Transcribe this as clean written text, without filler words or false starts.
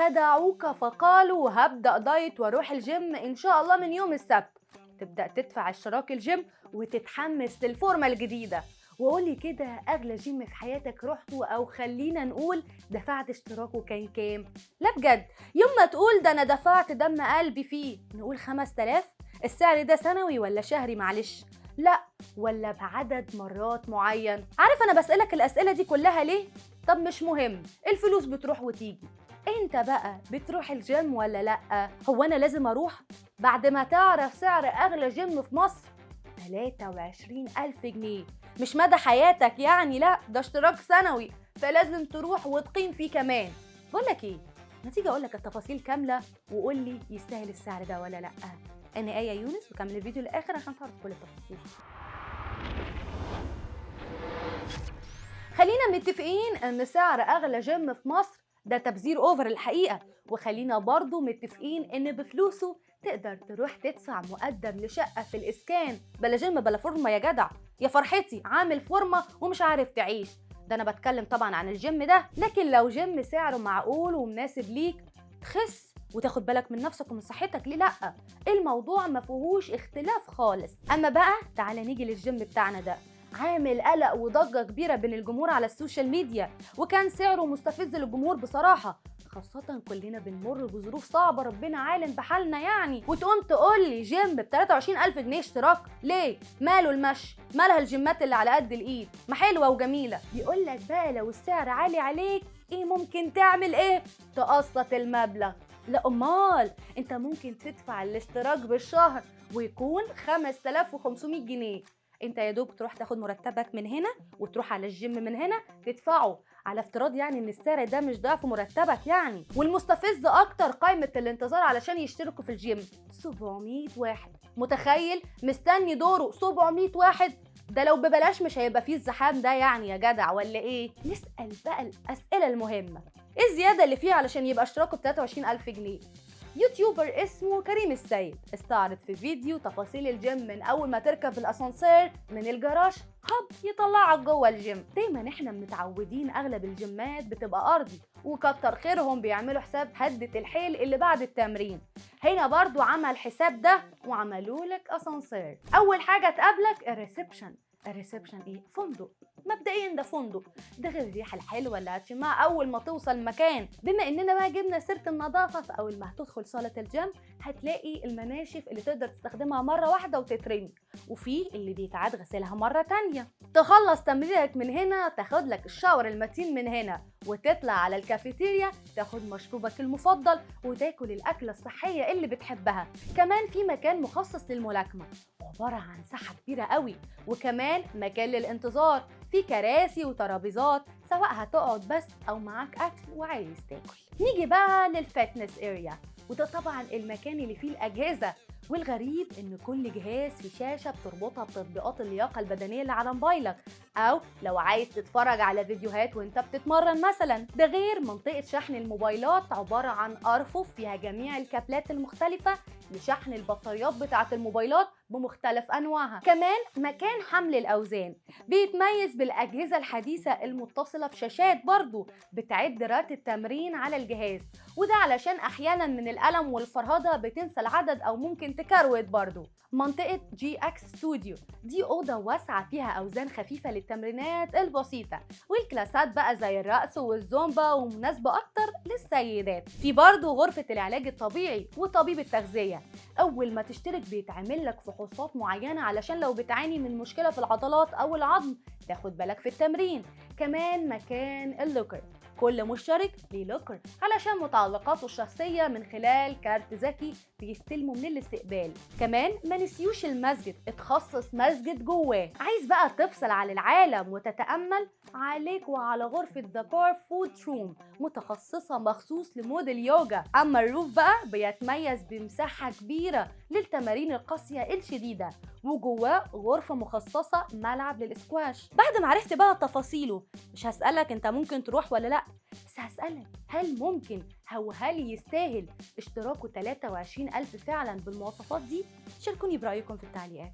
خدعوك فقالوا هبدأ دايت واروح الجيم ان شاء الله من يوم السبت. تبدأ تدفع اشتراك الجيم وتتحمس للفورمة الجديدة. وقولي كده، اغلى جيم في حياتك رحته، او خلينا نقول دفعت اشتراكه كان كام؟ لا بجد، يوم ما تقول ده انا دفعت دم قلبي فيه، نقول 5000. السعر ده سنوي ولا شهري؟ معلش، لا، ولا بعدد مرات معين؟ عارف انا بسألك الاسئلة دي كلها ليه؟ طب مش مهم، الفلوس بتروح وتيجي. انت بقى بتروح الجيم ولا لا؟ هو انا لازم اروح بعد ما تعرف سعر اغلى جيم في مصر 23,000 جنيه؟ مش مدى حياتك يعني، لا ده اشتراك سنوي، فلازم تروح وتقيم فيه كمان. بقولك ايه، ما تيجي اقولك التفاصيل كاملة وقول لي يستاهل السعر ده ولا لا. انا آية يونس، وكمل الفيديو للاخر عشان تعرف كل التفاصيل. خلينا متفقين ان سعر اغلى جيم في مصر ده تبذير اوفر الحقيقة، وخلينا برضو متفقين ان بفلوسه تقدر تروح تدفع مقدم لشقة في الاسكان، بلا جيم بلا فورمة يا جدع. يا فرحتي عامل فورمة ومش عارف تعيش. ده انا بتكلم طبعا عن الجيم ده، لكن لو جيم سعره معقول ومناسب ليك، تخس وتاخد بالك من نفسك ومن صحتك، ليه لا؟ الموضوع ما فيهوش اختلاف خالص. اما بقى تعالى نيجي للجيم بتاعنا ده، عامل قلق وضجة كبيرة بين الجمهور على السوشيال ميديا، وكان سعره مستفز للجمهور بصراحة، خاصة كلنا بنمر بظروف صعبة، ربنا عالم بحالنا يعني. وتقوم تقول لي جيم ب 23,000 جنيه اشتراك؟ ليه؟ ماله المشي؟ مالها الجيمات اللي على قد الايد؟ ما حلوة وجميلة. يقول لك بقى لو السعر عالي عليك ايه ممكن تعمل؟ ايه؟ تقسط المبلغ. لا امال، انت ممكن تدفع الاشتراك بالشهر ويكون 5500 جنيه. انت يا دوب تروح تاخد مرتبك من هنا وتروح على الجيم من هنا تدفعه، على افتراض يعني ان السعر ده مش ضعف مرتبك يعني. والمستفز اكتر قائمة الانتظار علشان يشتركوا في الجيم 700 واحد. متخيل؟ مستني دوره 700 واحد. ده لو ببلاش مش هيبقى فيه الزحام ده يعني يا جدع، ولا ايه؟ نسأل بقى الاسئلة المهمة، ايه الزيادة اللي فيه علشان يبقى اشتراكه ب 23,000 جنيه؟ يوتيوبر اسمه كريم السيد استعرض في فيديو تفاصيل الجيم من اول ما تركب الاسانسير من الجراج هب يطلعك جوه الجيم. دايما احنا متعودين اغلب الجيمات بتبقى ارضي، وكتر خيرهم بيعملوا حساب هدة الحيل اللي بعد التمرين. هنا برضو عمل حساب ده وعملوا لك اسانسير. اول حاجه تقابلك الريسبشن. الريسبشن ايه؟ فندق. مبدئيا ده فندق، ده غير الريحه الحلوه اللي هتشمها اول ما توصل المكان. بما اننا بقى جبنا سيره النظافه، فاول ما هتدخل صاله الجيم هتلاقي المناشف اللي تقدر تستخدمها مره واحده وتترمي، وفي اللي بيتعاد غسيلها مره تانية. تخلص تمرينك من هنا تاخد لك الشاور المتين من هنا، وتطلع على الكافيتيريا تاخد مشروبك المفضل وتاكل الاكله الصحيه اللي بتحبها. كمان في مكان مخصص للملاكمه، عباره عن ساحه كبيره قوي، وكمان مكان للانتظار، في كراسي وترابيزات سواء هتقعد بس او معاك اكل وعايز تاكل. نيجي بقى للفتنس اريا، وده طبعا المكان اللي فيه الاجهزه. والغريب ان كل جهاز في شاشه بتربطها بتطبيقات اللياقه البدنيه اللي على موبايلك، او لو عايز تتفرج على فيديوهات وانت بتتمرن مثلا. ده غير منطقه شحن الموبايلات، عباره عن ارفف فيها جميع الكابلات المختلفه لشحن البطاريات بتاعه الموبايلات بمختلف انواعها. كمان مكان حمل الاوزان بيتميز بالاجهزه الحديثه المتصله بشاشات برضو بتعد رات التمرين على الجهاز، وده علشان احيانا من الالم والفرهده بتنسى العدد او ممكن تكروت برضو. منطقه جي اكس ستوديو دي اوضه واسعه فيها اوزان خفيفه للتمرينات البسيطه والكلاسات بقى زي الرقص والزومبا، ومناسبه اكتر للسيدات. في برضو غرفه العلاج الطبيعي وطبيب التغذيه، اول ما تشترك بيتعمل لك فحوصات معينه علشان لو بتعاني من مشكله في العضلات او العظم تاخد بالك في التمرين. كمان مكان اللوكر، كل مشترك ليه لوكر علشان متعلقاته الشخصيه من خلال كارت ذكي بيستلمه من الاستقبال. كمان ما نسيوش المسجد، اتخصص مسجد جواه. عايز بقى تفصل عن العالم وتتامل، عليك وعلى غرفه ذا بار فود روم متخصصه مخصوص لموديل يوجا. اما الروف بقى بيتميز بمساحه كبيره للتمارين القاسيه الشديده، وجواه غرفه مخصصه ملعب للاسكواش. بعد ما عرفت بقى تفاصيله، مش هسألك انت ممكن تروح ولا لا، بس هسألك هل ممكن أو هل يستاهل اشتراكه 23,000 فعلا بالمواصفات دي؟ شاركوني برأيكم في التعليقات.